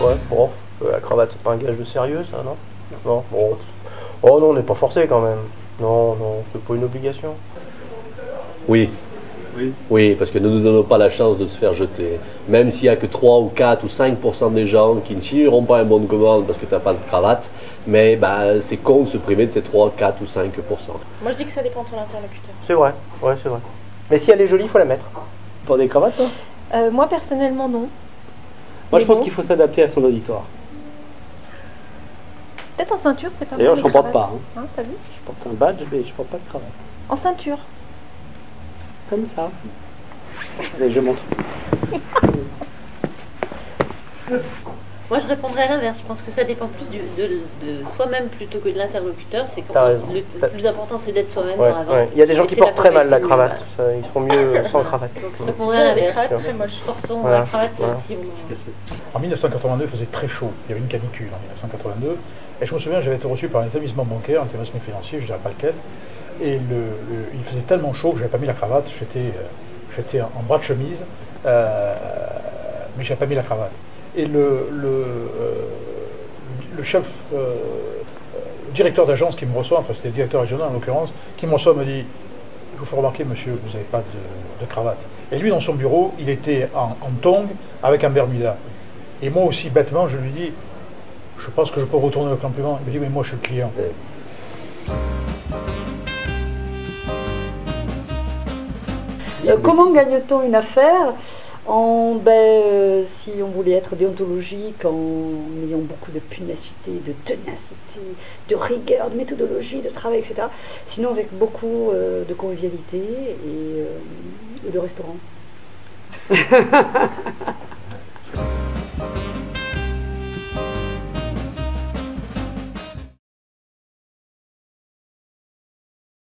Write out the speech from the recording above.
Ouais, bon, la cravate, c'est pas un gage de sérieux, ça, non? Non, bon. Oh non, on n'est pas forcé quand même. Non, non, c'est pas une obligation. Oui, Oui. oui, parce que nous ne nous donnons pas la chance de se faire jeter. Même s'il n'y a que 3 ou 4 ou 5% des gens qui ne signeront pas un bon de commande parce que tu n'as pas de cravate, mais bah, c'est con de se priver de ces 3, 4 ou 5%. Moi je dis que ça dépend de ton interlocuteur. C'est vrai, ouais, c'est vrai. Mais si elle est jolie, il faut la mettre. Pour des cravates, toi? Moi personnellement non. Moi, je Mais pense bon. qu'il faut s'adapter à son auditoire. Peut-être en ceinture, c'est pas mal. D'ailleurs, je une ne porte cravate. pas. Hein. T'as vu? Je porte un badge, mais je porte pas de cravate. En ceinture. Comme ça. Allez, je montre. Moi, je répondrais à l'inverse. Je pense que ça dépend plus de soi-même plutôt que de l'interlocuteur. C'est quand T'as raison. le plus important, c'est d'être soi-même Ouais, dans la vente. ouais. Il y a des gens qui Et c'est portent très mal la progression, cravate. Ils seront mieux sans cravate. Donc, je Ouais. répondrais à Des l'inverse. cravates très moches. Portons Voilà, la cravate voilà. si on... En 1982, il faisait très chaud. Il y avait une canicule en 1982. Et je me souviens, j'avais été reçu par un établissement bancaire, un établissement financier, je ne dirais pas lequel. Et il faisait tellement chaud que je n'avais pas mis la cravate. J'étais en bras de chemise, mais je n'avais pas mis la cravate. Et le chef, le directeur d'agence qui me reçoit, enfin c'était le directeur régional en l'occurrence, qui me reçoit me dit: "Je vous fais remarquer, monsieur, vous n'avez pas de cravate." Et lui, dans son bureau, il était en tongs avec un bermuda. Et moi aussi, bêtement, je lui dis: "Je pense que je peux retourner le compliment." Il me dit: "Mais moi, je suis le client." Comment gagne-t-on une affaire si on voulait être déontologique, en ayant beaucoup de pugnacité, de ténacité, de rigueur, de méthodologie, de travail, etc. Sinon avec beaucoup de convivialité et de restaurant.